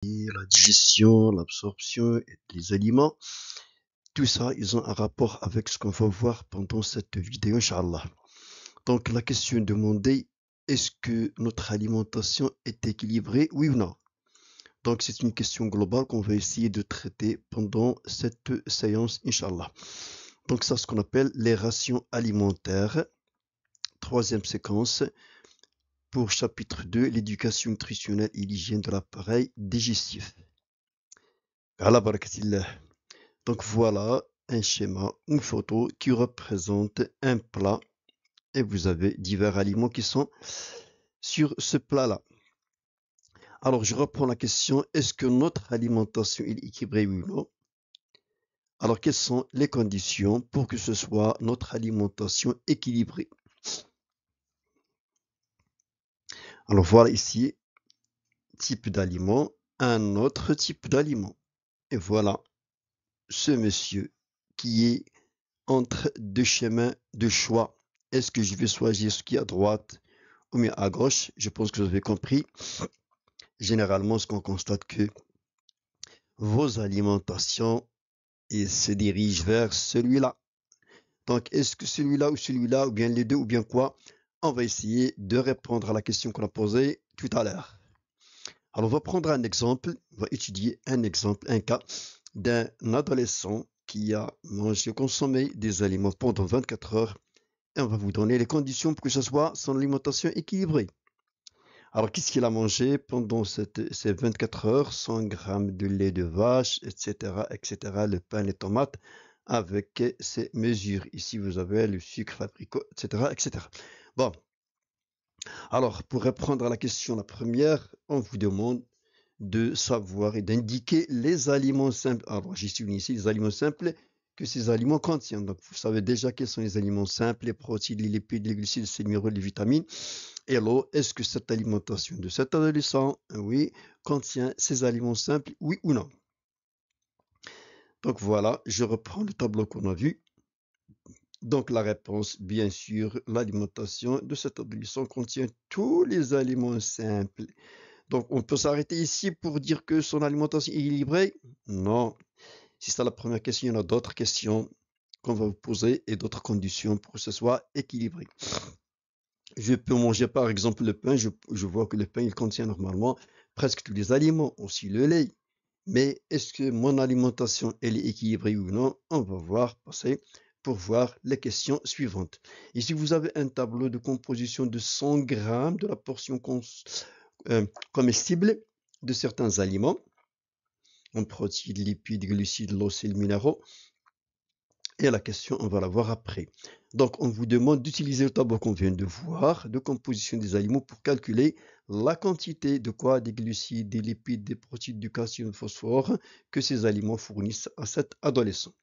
la digestion, l'absorption des aliments, tout ça, ils ont un rapport avec ce qu'on va voir pendant cette vidéo, Inch'Allah. Donc, la question demandée, est-ce que notre alimentation est équilibrée, oui ou non? Donc, c'est une question globale qu'on va essayer de traiter pendant cette séance, Inch'Allah. Donc, ça, ce qu'on appelle les rations alimentaires. Troisième séquence, pour chapitre 2, l'éducation nutritionnelle et l'hygiène de l'appareil digestif. Ala barakatillah. Donc voilà un schéma, une photo qui représente un plat et vous avez divers aliments qui sont sur ce plat-là. Alors je reprends la question, est-ce que notre alimentation est équilibrée ou non? Alors quelles sont les conditions pour que ce soit notre alimentation équilibrée? Alors voilà ici, type d'aliment, un autre type d'aliment. Et voilà ce monsieur qui est entre deux chemins de choix. Est-ce que je vais choisir ce qui est à droite ou bien à gauche? Je pense que vous avez compris. Généralement, ce qu'on constate que vos alimentations se dirigent vers celui-là. Donc, est-ce que celui-là, ou bien les deux, ou bien quoi? On va essayer de répondre à la question qu'on a posée tout à l'heure. Alors, on va prendre un exemple, on va étudier un exemple, un cas d'un adolescent qui a mangé, consommé des aliments pendant 24 heures et on va vous donner les conditions pour que ce soit son alimentation équilibrée. Alors, qu'est-ce qu'il a mangé pendant ces 24 heures? 100 grammes de lait de vache, etc., etc., le pain, les tomates, avec ces mesures. Ici, vous avez le sucre, l'abricot, etc., etc. Bon, alors, pour répondre à la question, la première, on vous demande de savoir et d'indiquer les aliments simples. Alors, j'ai souligné ici les aliments simples que ces aliments contiennent. Donc, vous savez déjà quels sont les aliments simples, les protéines, les lipides, les glucides, les minéraux, les vitamines. Et alors, est-ce que cette alimentation de cet adolescent, oui, contient ces aliments simples, oui ou non? Donc voilà, je reprends le tableau qu'on a vu. Donc la réponse, bien sûr, l'alimentation de cet adolescent contient tous les aliments simples. Donc on peut s'arrêter ici pour dire que son alimentation est équilibrée? Non. Si c'est la première question, il y en a d'autres questions qu'on va vous poser et d'autres conditions pour que ce soit équilibré. Je peux manger par exemple le pain, je vois que le pain il contient normalement presque tous les aliments, aussi le lait. Mais est-ce que mon alimentation elle est équilibrée ou non? On va voir passer pour voir les questions suivantes. Ici vous avez un tableau de composition de 100 grammes de la portion comestible de certains aliments, en protéines, lipides, glucides, l'os et les minéraux. Et la question, on va la voir après. Donc, on vous demande d'utiliser le tableau qu'on vient de voir de composition des aliments pour calculer la quantité de quoi? Des glucides, des lipides, des protéines, du calcium, du phosphore que ces aliments fournissent à cet adolescent.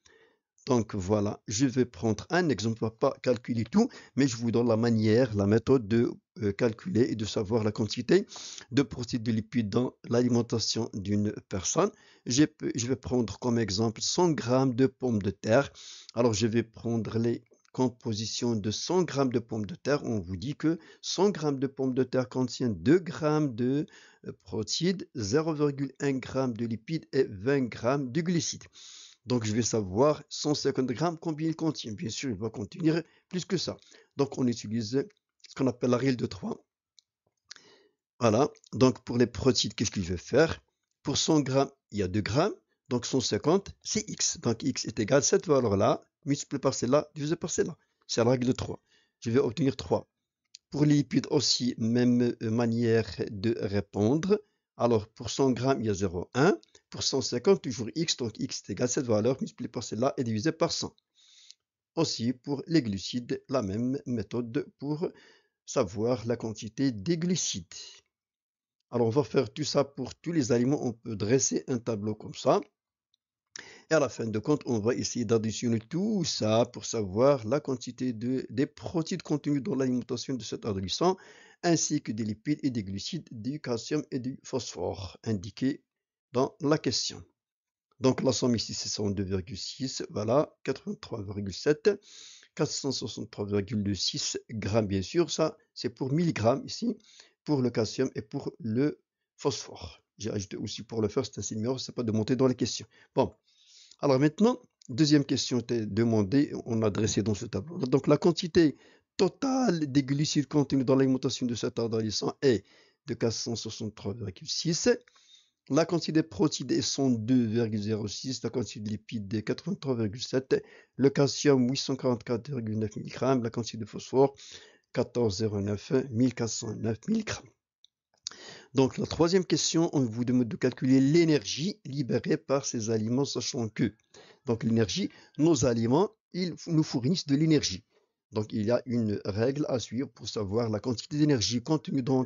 Donc voilà, je vais prendre un exemple, on ne va pas calculer tout, mais je vous donne la manière, la méthode de calculer et de savoir la quantité de protéines, de lipides dans l'alimentation d'une personne. Je vais prendre comme exemple 100 grammes de pommes de terre. Alors je vais prendre les compositions de 100 grammes de pommes de terre. On vous dit que 100 grammes de pommes de terre contiennent 2 grammes de protéines, 0,1 g de lipides et 20 grammes de glucides. Donc, je vais savoir 150 grammes combien il contient. Bien sûr, il va contenir plus que ça. Donc, on utilise ce qu'on appelle la règle de 3. Voilà. Donc, pour les protéines, qu'est-ce que je vais faire? Pour 100 grammes, il y a 2 grammes. Donc, 150, c'est X. Donc, X est égal à cette valeur-là, multiplié par celle-là, divisé par celle-là. C'est la règle de 3. Je vais obtenir 3. Pour les lipides aussi, même manière de répondre. Alors, pour 100 grammes, il y a 0,1. Pour 150, toujours x, donc x est égal à cette valeur multipliée par celle-là et divisé par 100. Aussi, pour les glucides, la même méthode pour savoir la quantité des glucides. Alors, on va faire tout ça pour tous les aliments. On peut dresser un tableau comme ça. Et à la fin de compte, on va essayer d'additionner tout ça pour savoir la quantité des protéines contenues dans l'alimentation de cet adolescent, ainsi que des lipides et des glucides, du calcium et du phosphore, indiqués dans la question. Donc la somme ici, c'est 102,6, voilà, 83,7, 463,6 grammes, bien sûr, ça c'est pour milligrammes ici, pour le calcium et pour le phosphore. j'ai ajouté aussi pour le faire, c'est un signe numéro, c'est pas de monter dans les questions. Bon, alors maintenant, deuxième question était demandée, on a dressé dans ce tableau. Donc la quantité totale des glucides contenus dans l'alimentation de cet adolescent est de 463,6. La quantité de protéines est 102,06, la quantité de lipides est 83,7, le calcium 844,9 mg, la quantité de phosphore 1409, 1409 mg. Donc la troisième question, on vous demande de calculer l'énergie libérée par ces aliments, sachant que donc l'énergie, nos aliments, ils nous fournissent de l'énergie. Donc il y a une règle à suivre pour savoir la quantité d'énergie contenue dans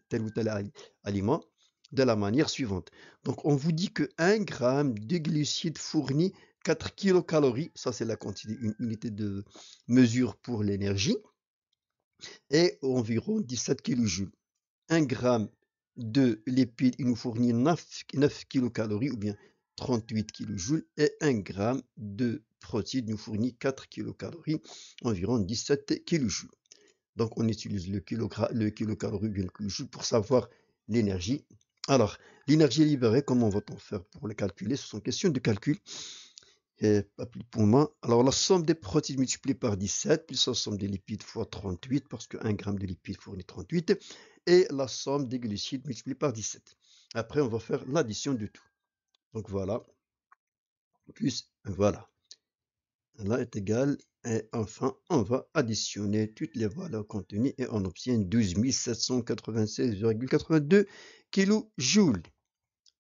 tel ou tel aliment de la manière suivante. Donc on vous dit que 1 gramme de glucides fournit 4 kilocalories, ça c'est la quantité, une unité de mesure pour l'énergie, et environ 17 kilojoules. 1 gramme de lipides, il nous fournit 9 kilocalories ou bien 38 kilojoules, et 1 gramme de protéines nous fournit 4 kilocalories, environ 17 kilojoules. Donc on utilise le kilocalorie ou bien le kilojoule pour savoir l'énergie. Alors, l'énergie libérée, comment va-t-on faire pour le calculer? Ce sont questions de calcul. Et pas plus pour moi. Alors, la somme des protéines multipliée par 17, plus la somme des lipides fois 38, parce que 1 gramme de lipides fournit 38, et la somme des glucides multipliée par 17. Après, on va faire l'addition de tout. Donc voilà, plus voilà. Là est égal, et enfin, on va additionner toutes les valeurs contenues et on obtient 12 796,82 kilojoules.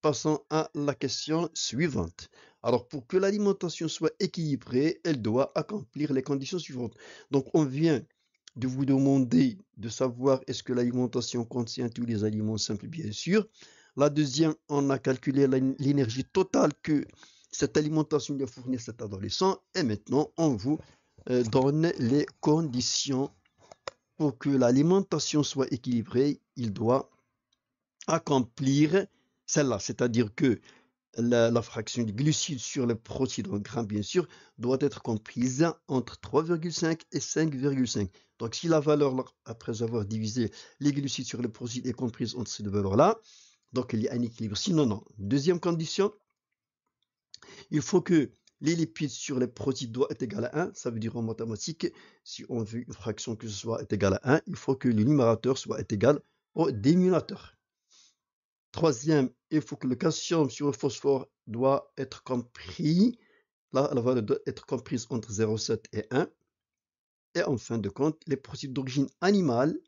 Passons à la question suivante. Alors, pour que l'alimentation soit équilibrée, elle doit accomplir les conditions suivantes. Donc, on vient de vous demander de savoir est-ce que l'alimentation contient tous les aliments simples, bien sûr. La deuxième, on a calculé l'énergie totale que cette alimentation doit fournir cet adolescent. Et maintenant, on vous donne les conditions pour que l'alimentation soit équilibrée. Il doit accomplir celle-là, c'est-à-dire que la fraction de glucides sur les protéines en grammes, bien sûr, doit être comprise entre 3,5 et 5,5. Donc, si la valeur, après avoir divisé les glucides sur les protéines, est comprise entre ces deux valeurs-là, donc il y a un équilibre. Sinon, non. Deuxième condition, il faut que les lipides sur les protéines doivent être égal à 1. Ça veut dire en mathématiques, si on veut une fraction que ce soit est égal à 1, il faut que le numérateur soit égal au dénominateur. Troisième, il faut que le calcium sur le phosphore doit être compris. Là, la valeur doit être comprise entre 0,7 et 1. Et en fin de compte, les protéines d'origine animale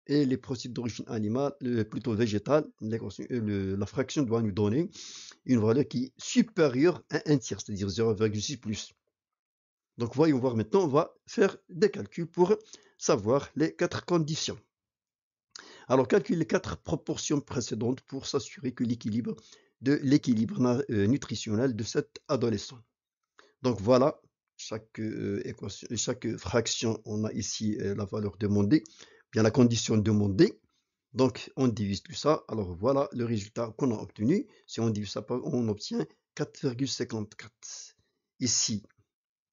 et les protéines d'origine animale, plutôt végétale, la fraction doit nous donner une valeur qui est supérieure à 1 tiers, c'est-à-dire 0,6 plus. Donc voyons voir maintenant, on va faire des calculs pour savoir les 4 conditions. Alors calculez les 4 proportions précédentes pour s'assurer que l'équilibre nutritionnel de cet adolescent. Donc voilà, chaque fraction, on a ici la valeur demandée, bien la condition demandée. Donc on divise tout ça. Alors voilà le résultat qu'on a obtenu. Si on divise ça par, on obtient 4,54. Ici,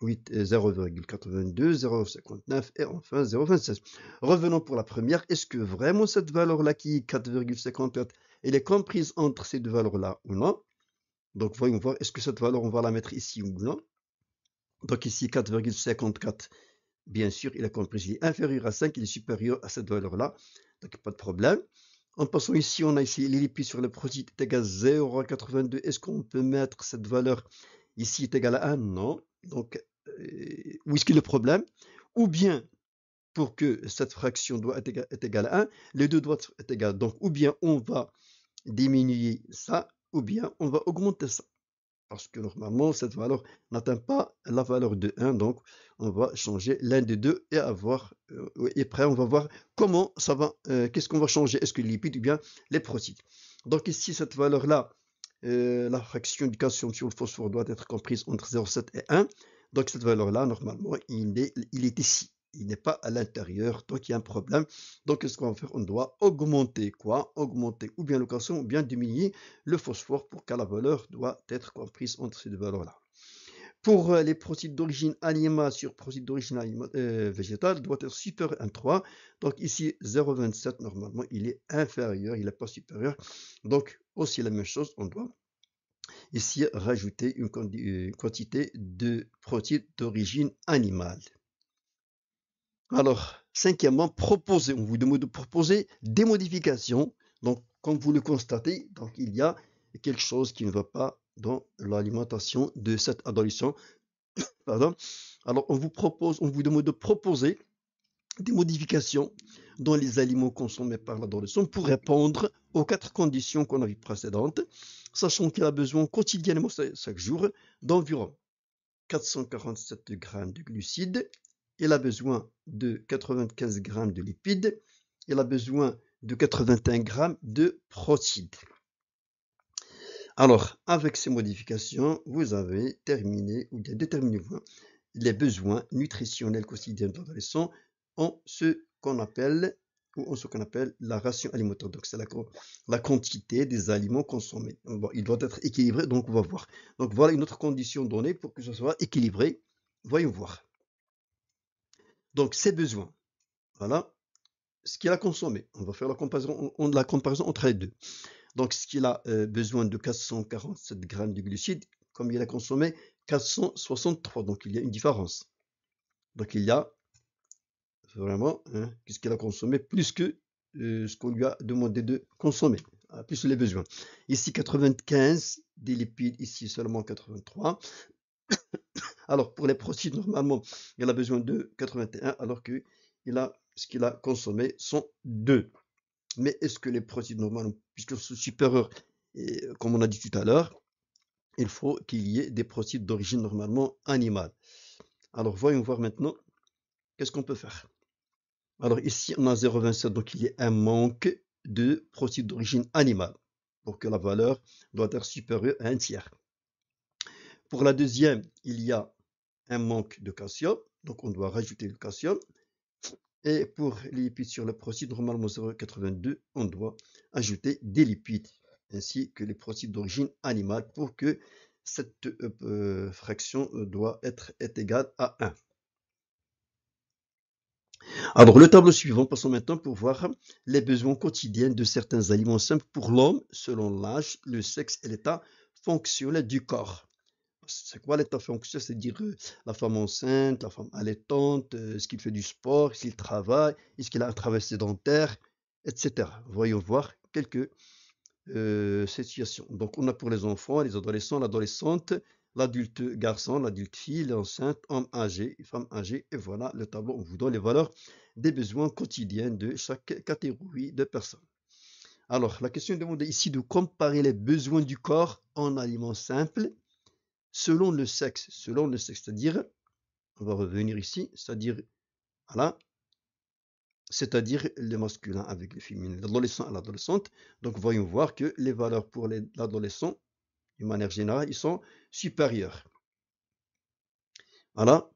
0,82, 0,59 et enfin 0,26. Revenons pour la première. Est-ce que vraiment cette valeur-là qui est 4,54, elle est comprise entre ces deux valeurs-là ou non? Donc voyons voir, est-ce que cette valeur, on va la mettre ici ou non? Donc ici, 4,54, bien sûr, il est compris. Il est inférieur à 5, il est supérieur à cette valeur-là. Donc pas de problème. En passant ici, on a ici les lipides sur le protéine est égal à 0,82. Est-ce qu'on peut mettre cette valeur ici est égal à 1? Non. Donc, où est-ce qu'il est le problème? Ou bien, pour que cette fraction doit être égale à 1, les deux doivent être égales. Donc, ou bien on va diminuer ça, ou bien on va augmenter ça. Parce que normalement, cette valeur n'atteint pas la valeur de 1. Donc, on va changer l'un des deux et avoir, et après, on va voir comment ça va, qu'est-ce qu'on va changer. Est-ce que les lipides ou bien les protéines? Donc, ici, cette valeur-là, la fraction du calcium sur le phosphore doit être comprise entre 0,7 et 1. Donc, cette valeur-là, normalement, il est ici. Il n'est pas à l'intérieur, donc il y a un problème. Donc, qu'est-ce qu'on va faire? On doit augmenter quoi? Augmenter ou bien le calcium ou bien diminuer le phosphore pour que la valeur doit être comprise entre ces deux valeurs-là. Pour les protéines d'origine animale sur protéines d'origine végétale, doit être supérieur à 3. Donc ici, 0,27, normalement, il est inférieur, il n'est pas supérieur. Donc aussi la même chose, on doit ici rajouter une quantité de protéines d'origine animale. Alors, cinquièmement, proposer. On vous demande de proposer des modifications. Donc, comme vous le constatez, donc il y a quelque chose qui ne va pas dans l'alimentation de cet adolescent. Pardon. Alors, on vous demande de proposer des modifications dans les aliments consommés par l'adolescent pour répondre aux 4 conditions qu'on a vues précédentes, sachant qu'il a besoin quotidiennement, chaque jour, d'environ 447 grammes de glucides, il a besoin de 95 grammes de lipides, il a besoin de 81 grammes de protéines. Alors, avec ces modifications, vous avez terminé ou bien déterminé les besoins nutritionnels quotidiens de l'adolescent en ce qu'on appelle la ration alimentaire. Donc, c'est la quantité des aliments consommés. Bon, il doit être équilibré, donc on va voir. Donc, voilà une autre condition donnée pour que ce soit équilibré. Voyons voir. Donc, ses besoins. Voilà ce qu'il a consommé. On va faire la comparaison entre les deux. Donc, ce qu'il a besoin de 447 grammes de glucides, comme il a consommé 463. Donc, il y a une différence. Donc, il y a vraiment, qu'est-ce qu'il a consommé plus que ce qu'on lui a demandé de consommer, plus les besoins. Ici, 95 des lipides, ici seulement 83. Alors, pour les protéines, normalement, il a besoin de 81, alors que ce qu'il a consommé sont 2. Mais est-ce que les protéines normales, puisqu'elles sont supérieures, et, comme on a dit tout à l'heure, il faut qu'il y ait des protéines d'origine normalement animale. Alors, voyons voir maintenant qu'est-ce qu'on peut faire. Alors ici, on a 0,27, donc il y a un manque de protéines d'origine animale, pour que la valeur doit être supérieure à 1 tiers. Pour la deuxième, il y a un manque de calcium, donc on doit rajouter le calcium. Et pour les lipides sur le protéines, normalement 0,82, on doit ajouter des lipides, ainsi que les protéines d'origine animale, pour que cette fraction doit être égale à 1. Alors, le tableau suivant, passons maintenant pour voir les besoins quotidiens de certains aliments simples pour l'homme, selon l'âge, le sexe et l'état fonctionnel du corps. C'est quoi l'état fonctionnel? C'est-à-dire la femme enceinte, la femme allaitante, est-ce qu'il fait du sport, est-ce qu'il travaille, est-ce qu'il a un travail sédentaire, etc. Voyons voir quelques situations. Donc, on a pour les enfants, les adolescents, l'adolescente, l'adulte garçon, l'adulte fille, l'enceinte, homme âgé, femme âgée, et voilà le tableau. On vous donne les valeurs des besoins quotidiens de chaque catégorie de personnes. Alors, la question est demandée ici de comparer les besoins du corps en aliments simples selon le sexe. Selon le sexe, c'est-à-dire, on va revenir ici, c'est-à-dire, voilà, c'est-à-dire le masculin avec le féminin, l'adolescent et l'adolescente. Donc, voyons voir que les valeurs pour l'adolescent, d'une manière générale, ils sont supérieurs. Voilà.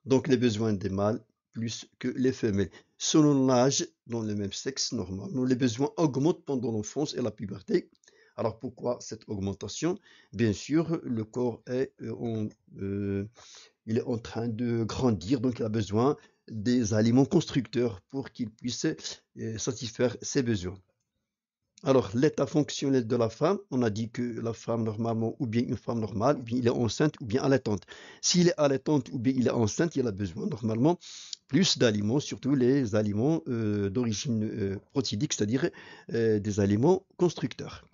Donc, les besoins des mâles plus que les femelles. Selon l'âge, dans le même sexe, normalement, les besoins augmentent pendant l'enfance et la puberté. Alors, pourquoi cette augmentation? Bien sûr, le corps il est en train de grandir, donc il a besoin des aliments constructeurs pour qu'il puisse satisfaire ses besoins. Alors, l'état fonctionnel de la femme, on a dit que la femme normalement, ou bien une femme normale, ou bien il est enceinte, ou bien allaitante. S'il est allaitante, ou bien il est enceinte, il a besoin normalement plus d'aliments, surtout les aliments d'origine protéique, c'est-à-dire des aliments constructeurs.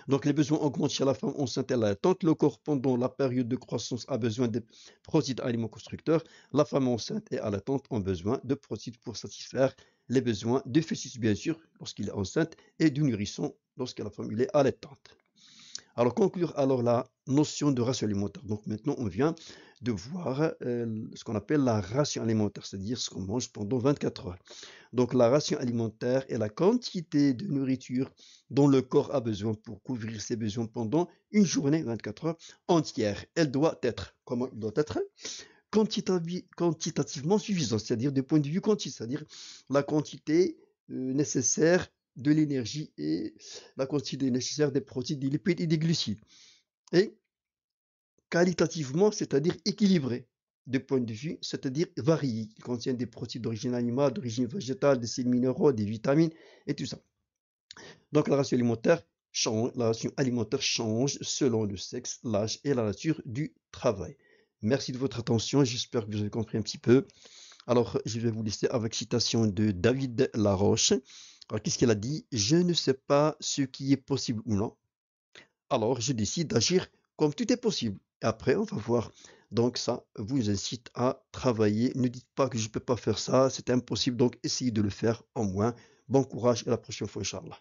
Donc, les besoins augmentent chez la femme enceinte et allaitante. Le corps, pendant la période de croissance, a besoin de protéines aliments constructeurs. La femme enceinte et allaitante ont besoin de protéines pour satisfaire les besoins du fœtus, bien sûr, lorsqu'il est enceinte, et du nourrisson lorsque la femme est allaitante. Alors, conclure alors la notion de ration alimentaire. Donc, maintenant, on vient de voir ce qu'on appelle la ration alimentaire, c'est-à-dire ce qu'on mange pendant 24 heures. Donc, la ration alimentaire est la quantité de nourriture dont le corps a besoin pour couvrir ses besoins pendant une journée, 24 heures entière. Elle doit être, comment elle doit être? Quantitativement suffisante, c'est-à-dire du point de vue quantitatif, c'est-à-dire la quantité nécessaire de l'énergie et la quantité nécessaire des protéines, des lipides et des glucides. Et qualitativement, c'est-à-dire équilibré. De point de vue, c'est-à-dire varié. Il contient des protéines d'origine animale, d'origine végétale, des sels minéraux, des vitamines et tout ça. Donc la ration alimentaire change selon le sexe, l'âge et la nature du travail. Merci de votre attention, j'espère que vous avez compris un petit peu. Alors, je vais vous laisser avec citation de David Laroche. Alors, qu'est-ce qu'il a dit? Je ne sais pas ce qui est possible ou non. Alors, je décide d'agir comme tout est possible. Et après, on va voir. Donc, ça vous incite à travailler. Ne dites pas que je ne peux pas faire ça, c'est impossible. Donc, essayez de le faire au moins. Bon courage et à la prochaine fois, Inch'Allah.